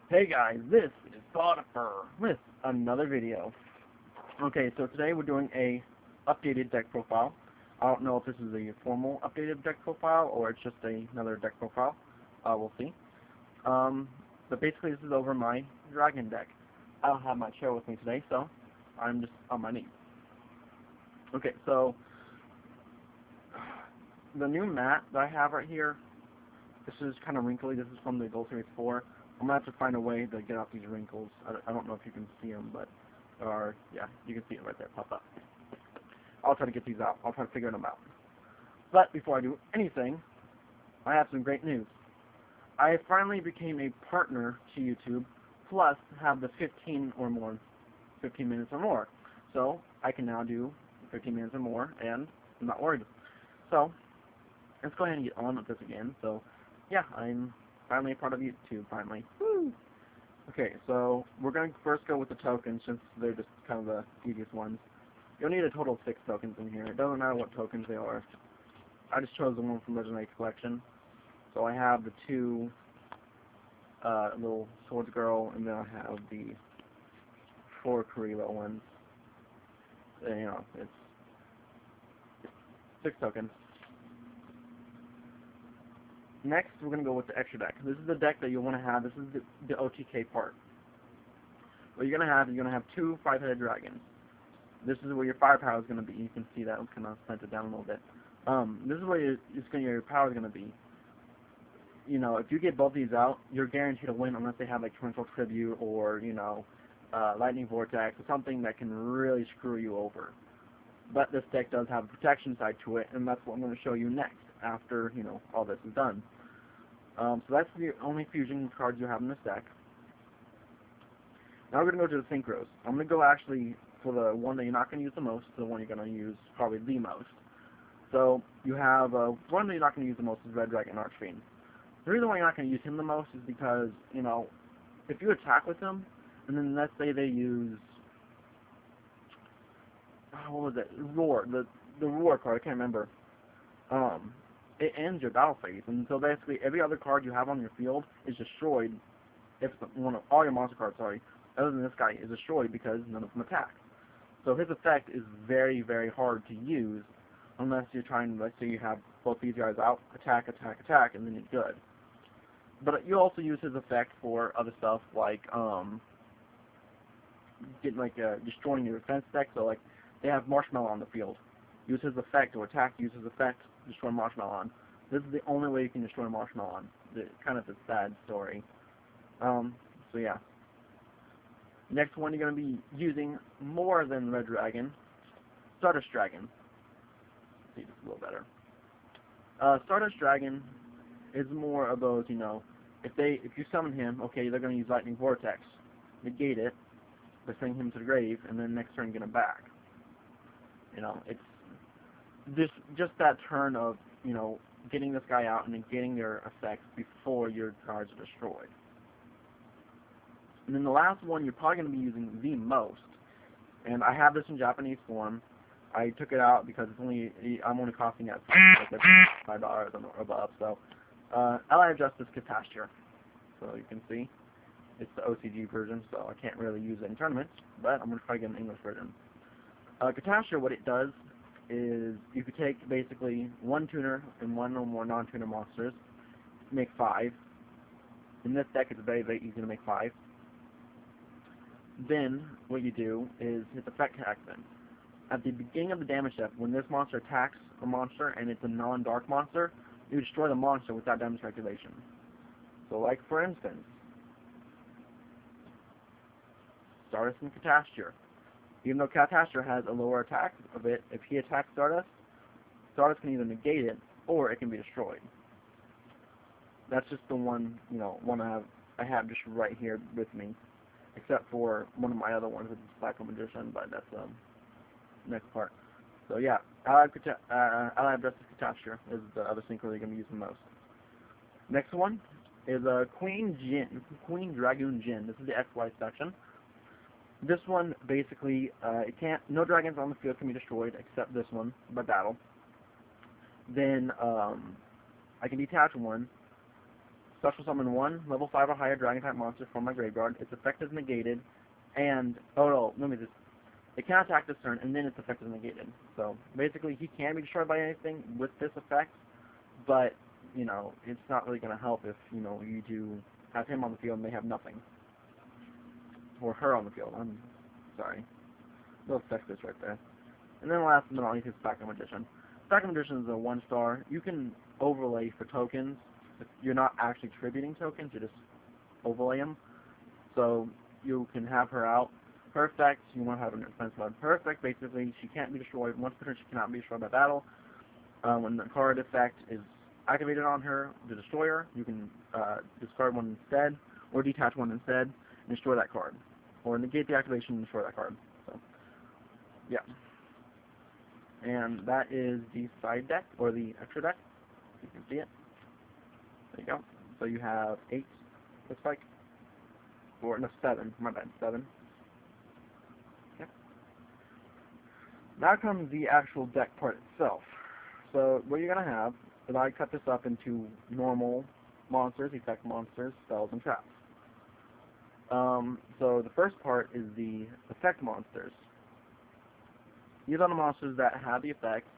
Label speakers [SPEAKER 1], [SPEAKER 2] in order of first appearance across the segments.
[SPEAKER 1] Hey guys, this is pawdiefur with another video. Okay, so today we're doing a updated deck profile. I don't know if this is a formal updated deck profile or it's just another deck profile. We'll see. But basically this is over my dragon deck. I don't have my chair with me today, so I'm just on my knees. Okay, so the new mat that I have right here, this is kind of wrinkly. This is from the Gold Series 4. I'm going to have to find a way to get out these wrinkles. I don't know if you can see them, but yeah, you can see it right there pop up. I'll try to get these out. I'll try to figure them out. But before I do anything, I have some great news. I finally became a partner to YouTube, plus have the 15 minutes or more. So I can now do 15 minutes or more, and I'm not worried. So let's go ahead and get on with this again. So yeah, I'm finally a part of YouTube, finally. Woo! Okay, so we're going to first go with the tokens, since they're just kind of the easiest ones. You'll need a total of 6 tokens in here. It doesn't matter what tokens they are. I just chose the one from Legendary Collection. So I have the 2 little Swords Girl, and then I have the 4 Karilo ones. And, you know, it's 6 tokens. Next, we're going to go with the extra deck. This is the deck that you want to have. This is the OTK part. What you're going to have 2 5-headed dragons. This is where your firepower is going to be. You can see that. I'm kind of sent it down a little bit. This is where your power is going to be. You know, if you get both these out, you're guaranteed to win unless they have like Torrential Tribute or, you know, Lightning Vortex or something that can really screw you over. But this deck does have a protection side to it, and that's what I'm going to show you next after, you know, all this is done. So that's the only fusion cards you have in this deck. Now we're going to go to the synchros. I'm going to go actually for the one that you're not going to use the most, the one you're going to use probably the most. So you have one that you're not going to use the most is Red Dragon Archfiend. The reason why you're not going to use him the most is because, you know, if you attack with him, and then let's say they use, what was it, Roar, the Roar card, I can't remember. It ends your battle phase, and so basically every other card you have on your field is destroyed if all your monster cards, other than this guy, is destroyed because none of them attack. So his effect is very, very hard to use unless you're trying to, let's say you have both these guys out, attack, attack, attack, and then you're good. But you also use his effect for other stuff like getting destroying your defense deck. So like they have Marshmallow on the field. Use his effect to attack, use his effect to destroy Marshmallow on. This is the only way you can destroy Marshmallow on. It's kind of a sad story. So yeah. Next one you're going to be using more than Red Dragon, Stardust Dragon. Let's see this a little better. Stardust Dragon is more of those, you know, if you summon him, okay, they're going to use Lightning Vortex, negate it, by sending him to the grave, and then next turn get him back. You know, it's just that turn of, you know, getting this guy out and then getting their effects before your cards are destroyed. And then the last one you're probably going to be using the most, and I have this in Japanese form. I took it out because I'm only costing at $5 or above. So, Ally of Justice Catastrophe. So you can see it's the OCG version, so I can't really use it in tournaments, but I'm going to try to get an English version. Catastrophe, what it does is you could take basically 1 tuner and 1 or more non-tuner monsters, make 5. In this deck, it's very, very easy to make 5. Then what you do is hit effect accident. At the beginning of the damage step, when this monster attacks a monster and it's a non-dark monster, you destroy the monster without damage calculation. So like for instance, Stardust and Catastrophe. Even though Catastrophe has a lower attack of it, if he attacks Stardust, Stardust can either negate it or it can be destroyed. That's just the one, you know, I have just right here with me, except for one of my other ones, which is Black Magician, but that's next part. So yeah, Ally of Justice Catastrophe is the other synchro you're going to be using most. Next one is Queen Dragoon Jin. This is the XY section. This one basically no dragons on the field can be destroyed except this one by battle. Then I can detach one, special summon 1 level 5 or higher dragon type monster from my graveyard. Its effect is negated, and it can attack this turn, and then its effect is negated. So basically, he can be destroyed by anything with this effect, but you know, it's not really going to help if you know you do have him on the field and they have nothing, or her on the field. I'm sorry, little sexist right there. And then last but not least is Spectrum Magician. Spectrum Magician is a 1-star. You can overlay for tokens. You're not actually tributing tokens, you just overlay them. So you can have her out. Her effect, you want to have her in defense mode. Her effect, basically, she can't be destroyed. Once per turn, she cannot be destroyed by battle. When the card effect is activated on her to destroy her, you can discard one instead, or detach one instead, and destroy that card. Or negate the activation and destroy that card. So, yeah. And that is the side deck, or the extra deck. You can see it. There you go. So you have 8, looks like. Or, no, 7. My bad, 7. Okay. Now comes the actual deck part itself. So what you're going to have is I cut this up into normal monsters, effect monsters, spells, and traps. So the first part is the effect monsters. These are the monsters that have the effects,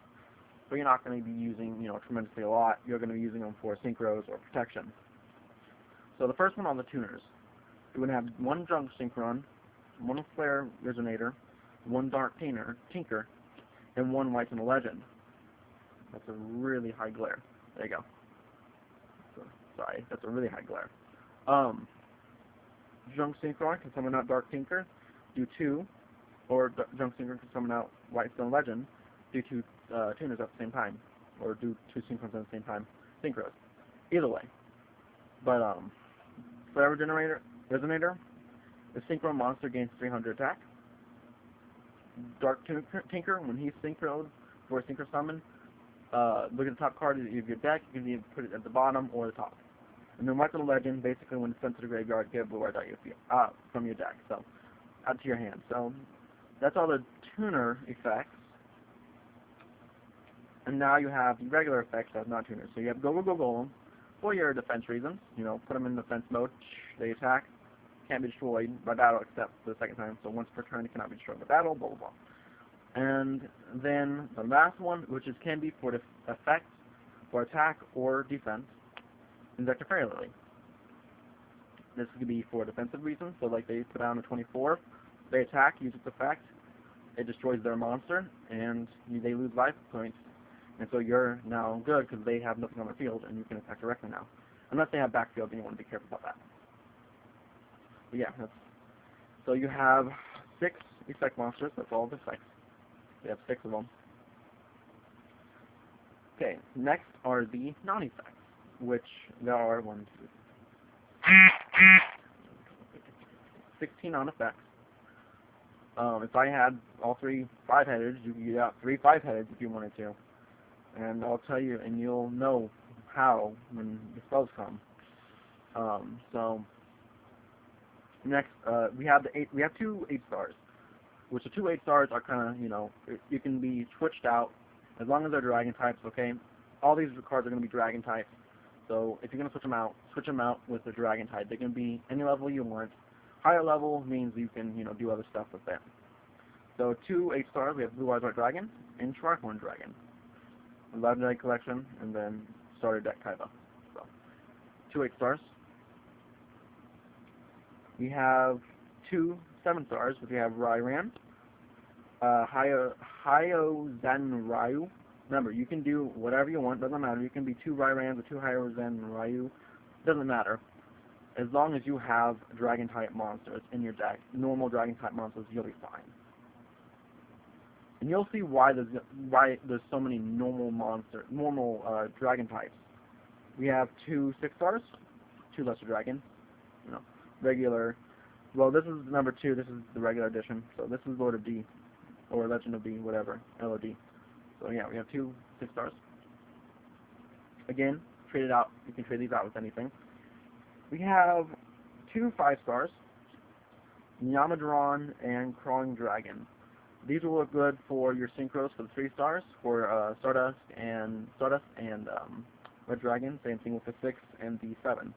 [SPEAKER 1] but you're not going to be using, you know, tremendously a lot. You're going to be using them for synchros or protection. So the first one on the tuners. You're going to have 1 Junk Synchron, 1 Flare Resonator, 1 Dark Tinker, and 1 White and a Legend. That's a really high glare. There you go. So, sorry, that's a really high glare. Junk Synchron can summon out Dark Tinker, do 2, or Junk Synchron can summon out White Stone Legend, do 2 tuners at the same time, or do 2 Synchrons at the same time. Synchros. Either way. But, Flare Resonator, the Synchro monster gains 300 attack. Dark Tinker, when he's synchroed for a synchro summon, look at the top card of your deck, you can either put it at the bottom or the top. And then White Little Legend, basically when it's sent to the graveyard, get a blue art from your deck, so out to your hand. So that's all the tuner effects. And now you have the regular effects as not tuners. So you have Go Golem for your defense reasons. You know, put them in defense mode. They attack, can't be destroyed by battle except the second time. So once per turn, it cannot be destroyed by battle. Blah blah blah. And then the last one, which can be for effects, for attack or defense, Injector Fairy Lily. This could be for defensive reasons. So like they put down a 24, they attack, use its effect, it destroys their monster, and they lose life points. And so you're now good because they have nothing on their field, and you can attack directly now. Unless they have backfield, then you want to be careful about that. But yeah, so you have 6 effect monsters. That's all the effects. We have 6 of them. Okay, next are the non-effects, which there are 16 non-effects. If I had all 3 5-headed, you could get out 3 5-headed if you wanted to. And I'll tell you, and you'll know how when the spells come. So next, we have 2 8-stars, which the 2 8-stars are kind of, you know, you can be switched out as long as they're dragon types. Okay, all these cards are going to be dragon types. So if you're going to switch them out with the dragon type. They can be any level you want. Higher level means you can, you know, do other stuff with them. So 2 8-stars, we have Blue Eyes White Dragon and Sharkhorn Dragon. Legendary Collection, and then Starter Deck Kaiba. So 2 8-stars. We have 2 7-stars, which we have Ryran, Hyozen Ryu. Remember, you can do whatever you want, doesn't matter. You can be 2 Ryrans or 2 Hyozen Ryu, doesn't matter. As long as you have dragon type monsters in your deck, normal dragon type monsters, you'll be fine. And you'll see why there's so many normal dragon types. We have 2 6-stars, 2 Lesser Dragon, you know, regular. Well, this is number 2. This is the regular edition. So this is Lord of D, or Legend of D, whatever, LOD. So yeah, we have 2 6-stars. Again, trade it out. You can trade these out with anything. We have 2 5-stars, Yamadron and Crawling Dragon. These will look good for your synchros for the 3 stars, for Stardust and Red Dragon. Same thing with the 6 and the 7.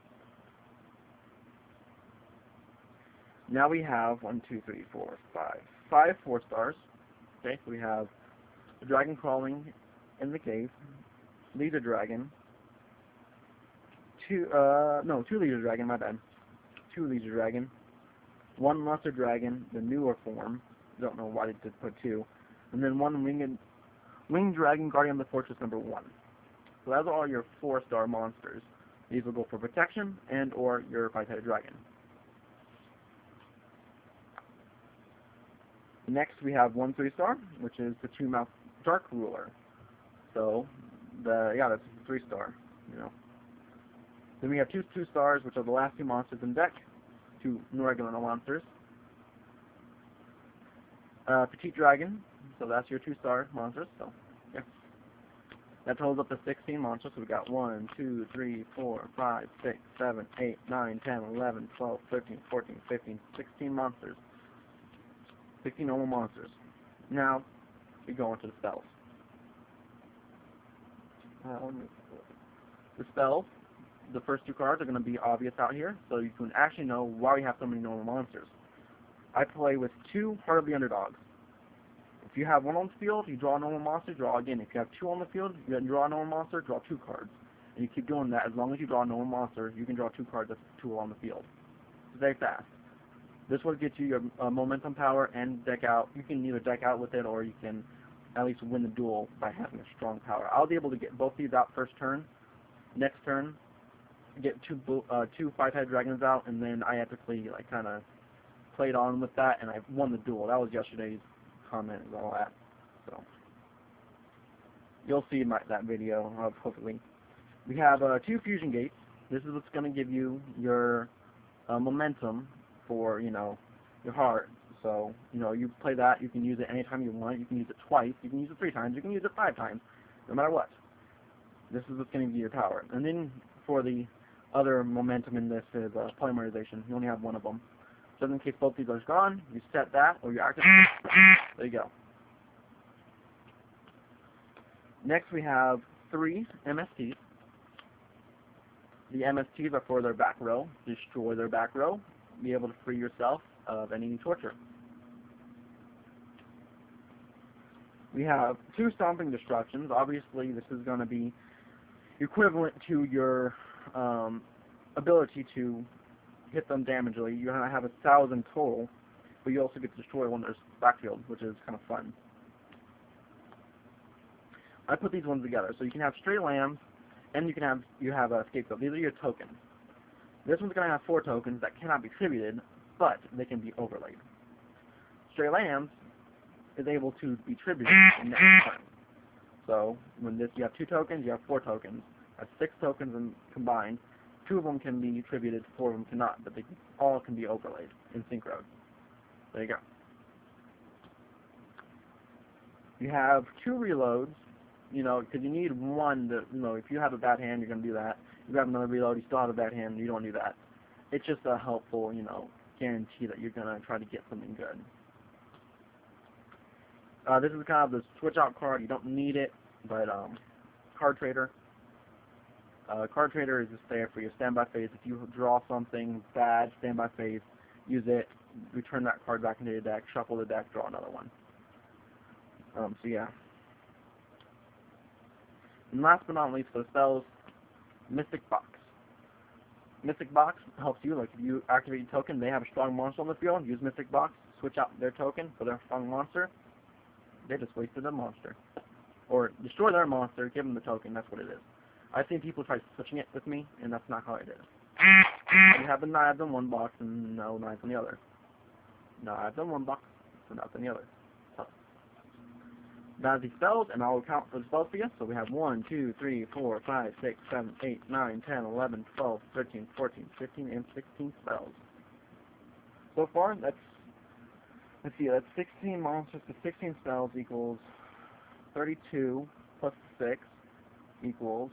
[SPEAKER 1] Now we have 1, 2, 3, 4, 5 4-stars. Okay, so we have the dragon crawling in the cave, leader dragon, two leader dragon, my bad, 2 leader dragon, 1 lesser dragon, the newer form, don't know why they did put 2, and then 1 winged dragon, guardian of the fortress number 1. So that's all your 4-star monsters. These will go for protection and or your 5-headed dragon. Next we have 1 3-star, which is the 2-mouth dark ruler. So that's a 3-star, Then we have 2 2-stars, which are the last 2 monsters in deck, 2 regular monsters. Petite dragon, so that's your 2-star monsters. So yeah, that totals up to 16 monsters. So we got 1, 2, 3, 4, 5, 6, 7, 8, 9, 10, 11, 12, 13, 14, 15, 16 monsters. 16 normal monsters. Now, we go into the spells. The spells, the first 2 cards are going to be obvious out here, so you can actually know why we have so many normal monsters. I play with 2 Heart of the Underdogs. If you have 1 on the field, you draw a normal monster, draw again. If you have 2 on the field, you draw a normal monster, draw 2 cards. And you keep doing that. As long as you draw a normal monster, you can draw 2 cards that's 2 on the field. It's very fast. This will get you your momentum power and deck out. You can either deck out with it or you can at least win the duel by having a strong power. I'll be able to get both these out first turn. Next turn, get 2 5-headed dragons out, and then I epically kind of played on with that, and I won the duel. That was yesterday's comment and all that. So you'll see that video hopefully. We have 2 fusion gates. This is what's going to give you your momentum for your heart. So you play that, you can use it anytime you want. You can use it twice, you can use it 3 times, you can use it 5 times, no matter what. This is what's going to give you your power. And then for the other momentum in this is polymerization. You only have 1 of them. So in case both these are gone, you set that or you activate. There you go. Next we have 3 MSTs. The MSTs are for their back row. Destroy their back row. Be able to free yourself of any torture. We have 2 stomping destructions. Obviously, this is going to be equivalent to your ability to hit them damagely. You're going to have 1,000 total, but you also get to destroy one of their backfield, which is kind of fun. I put these ones together, so you can have stray lambs, and you have a scapegoat. These are your tokens. This one's going to have 4 tokens that cannot be tributed, but they can be overlaid. Stray Lambs is able to be tributed in next turn. So when you have 2 tokens, you have 4 tokens. That's 6 tokens combined. 2 of them can be tributed, 4 of them cannot, but they all can be overlaid in synchro. There you go. You have 2 reloads, because you need 1 to, if you have a bad hand, you're going to do that. You grab another reload, you still have a bad hand, you don't do that. It's just a helpful, guarantee that you're going to try to get something good. This is kind of the switch out card. You don't need it, but card trader. Card trader is just there for your standby phase. If you draw something bad, standby phase, use it, return that card back into your deck, shuffle the deck, draw another one. So yeah. And last but not least, for the spells, Mystic Box. Mystic Box helps you, like if you activate your token, they have a strong monster on the field, use Mystic Box, switch out their token for their strong monster, they just wasted a monster. Or destroy their monster, give them the token, that's what it is. I've seen people try switching it with me, and that's not how I did it. You have the knives on one box and no knives on the other. Knives on one box, so knives on the other. So, that's the spells, and I'll count for the spells for you. So we have 1, 2, 3, 4, 5, 6, 7, 8, 9, 10, 11, 12, 13, 14, 15, and 16 spells. So far, that's 16 monsters to 16 spells equals 32 plus 6 equals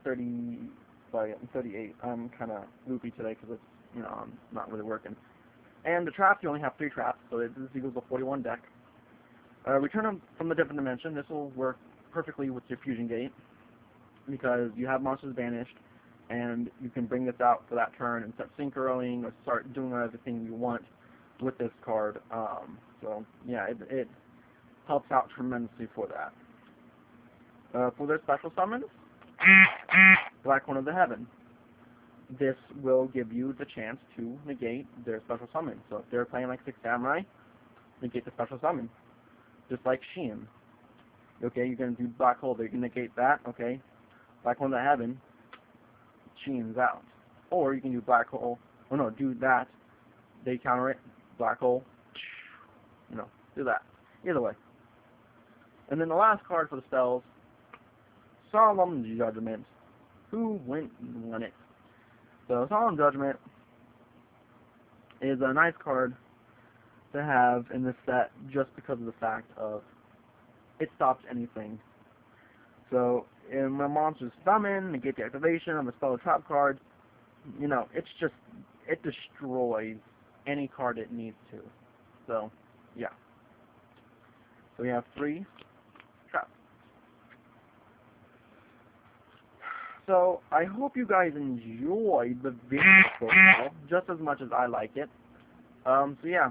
[SPEAKER 1] 38. I'm kind of loopy today because it's, I'm not really working. And the traps, you only have 3 traps, so this equals a 41 deck. Return them from the different dimension. This will work perfectly with your fusion gate because you have monsters banished. and you can bring this out for that turn and start synchroing or start doing everything you want with this card. So yeah, it helps out tremendously for that. For their special summons, Black One of the Heaven. This will give you the chance to negate their special summon. So if they're playing like 6 Samurai, negate the special summon. Just like Sheehan. Okay, you're going to do Black Hole, you can negate that, okay. Black One of the Heaven, Sheehan's out. Or you can do Black Hole, oh no, do that, they counter it, Black Hole, you know, do that. Either way. And then the last card for the spells, Solemn Judgment. Who went and won it? So Solemn Judgment is a nice card to have in this set just because of the fact of it stops anything. So in when monsters summon, negate the activation of a spell or trap card, you know, it's just, it destroys any card it needs to. So, yeah. So we have 3 traps. So I hope you guys enjoyed the video so far, just as much as I like it. So yeah.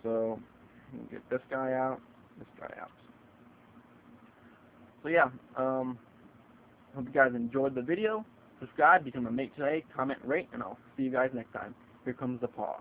[SPEAKER 1] So get this guy out, this guy out. So yeah, hope you guys enjoyed the video. Subscribe, become a mate today, comment, rate, and I'll see you guys next time. Here comes the paw.